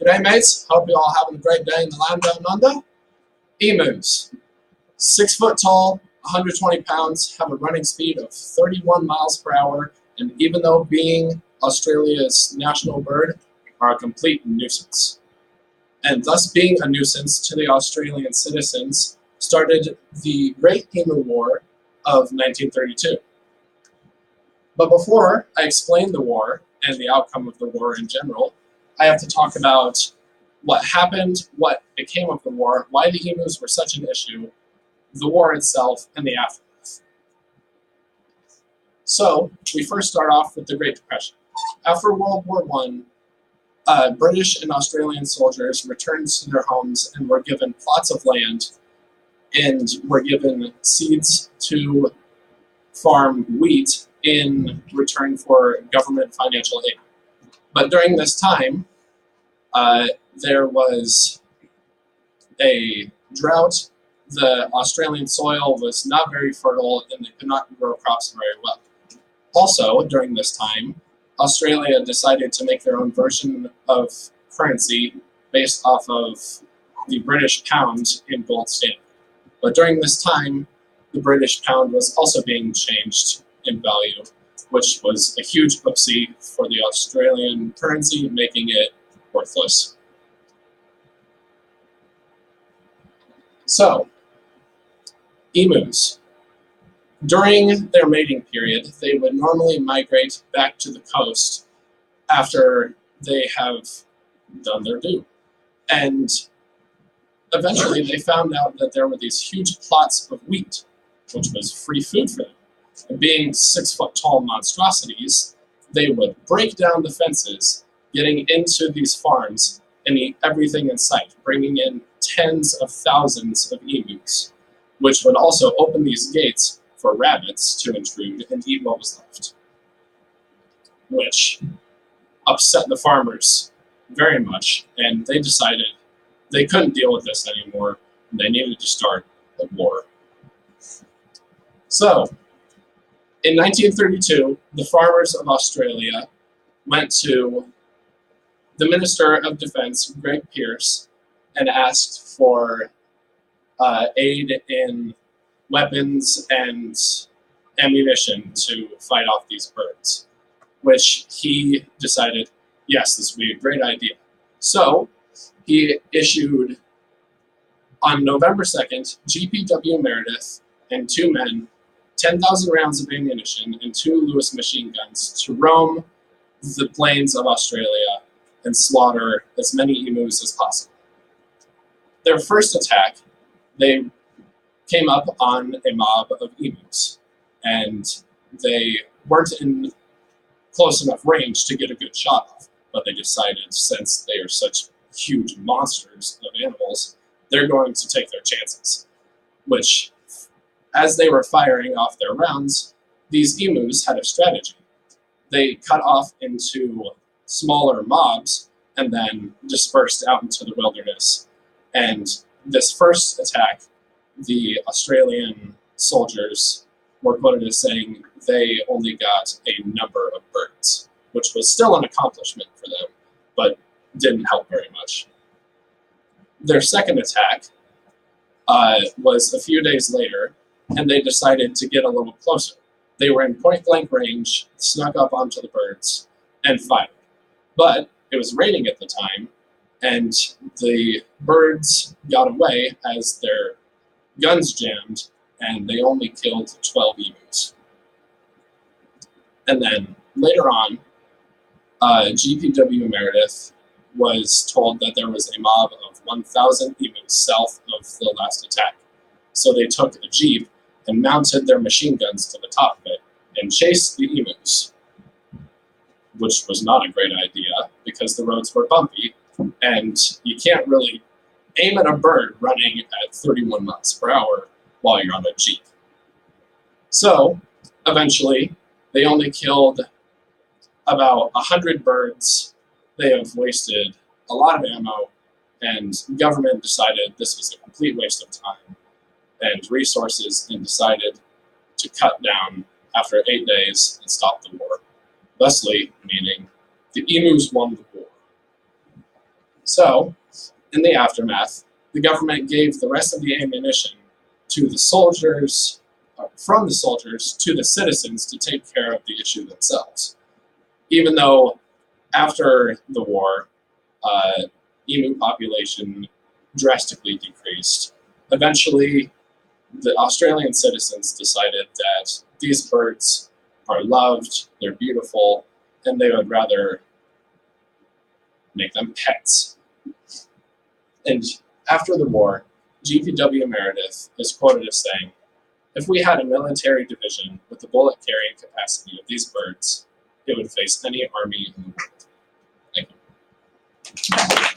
G'day mates, hope you're all having a great day in the land down under. Emus, 6 foot tall, 120 pounds, have a running speed of 31 miles per hour, and even though being Australia's national bird, are a complete nuisance. And thus being a nuisance to the Australian citizens started the Great Emu War of 1932. But before I explain the war and the outcome of the war in general, I have to talk about what happened, what became of the war, why the emus were such an issue, the war itself, and the aftermath. So, we first start off with the Great Depression. After World War I, British and Australian soldiers returned to their homes and were given plots of land and were given seeds to farm wheat in return for government financial aid. But during this time, there was a drought. The Australian soil was not very fertile, and they could not grow crops very well. Also, during this time, Australia decided to make their own version of currency based off of the British pound in gold standard. But during this time, the British pound was also being changed in value, which was a huge oopsie for the Australian currency, making it worthless. So, emus. During their mating period, they would normally migrate back to the coast after they have done their due. And eventually they found out that there were these huge plots of wheat, which was free food for them. And being 6 foot tall monstrosities, they would break down the fences, getting into these farms and eat everything in sight, bringing in tens of thousands of emus, which would also open these gates for rabbits to intrude and eat what was left, which upset the farmers very much, and they decided they couldn't deal with this anymore, and they needed to start a war. So, in 1932, the farmers of Australia went to the Minister of Defense, Greg Pierce, and asked for aid in weapons and ammunition to fight off these birds, which he decided, yes, this would be a great idea. So he issued, on November 2nd, GPW Meredith and 2 men, 10,000 rounds of ammunition and 2 Lewis machine guns to roam the plains of Australia and slaughter as many emus as possible. Their first attack, they came up on a mob of emus, and they weren't in close enough range to get a good shot off, but they decided, since they are such huge monsters of animals, they're going to take their chances, which, as they were firing off their rounds, these emus had a strategy. They cut off into smaller mobs and then dispersed out into the wilderness. And this first attack, the Australian soldiers were quoted as saying they only got a number of birds, which was still an accomplishment for them, but didn't help very much. Their second attack was a few days later, and they decided to get a little closer. They were in point-blank range, snuck up onto the birds, and fired. But it was raining at the time, and the birds got away as their guns jammed, and they only killed 12 emus. And then later on, GPW Meredith was told that there was a mob of 1,000 emus south of the last attack. So they took a jeep and mounted their machine guns to the top of it and chased the emus, which was not a great idea because the roads were bumpy, and you can't really aim at a bird running at 31 miles per hour while you're on a jeep. So, eventually, they only killed about 100 birds. They have wasted a lot of ammo, and the government decided this was a complete waste of time and resources, and decided to cut down after 8 days and stop the war. thusly meaning the emus won the war. So, in the aftermath, the government gave the rest of the ammunition to the soldiers, from the soldiers to the citizens to take care of the issue themselves. Even though after the war, emu population drastically decreased. Eventually, the Australian citizens decided that these birds are loved, they're beautiful, and they would rather make them pets. And after the war, G.P.W. Meredith is quoted as saying, "If we had a military division with the bullet-carrying capacity of these birds, it would face any army in the world." Thank you.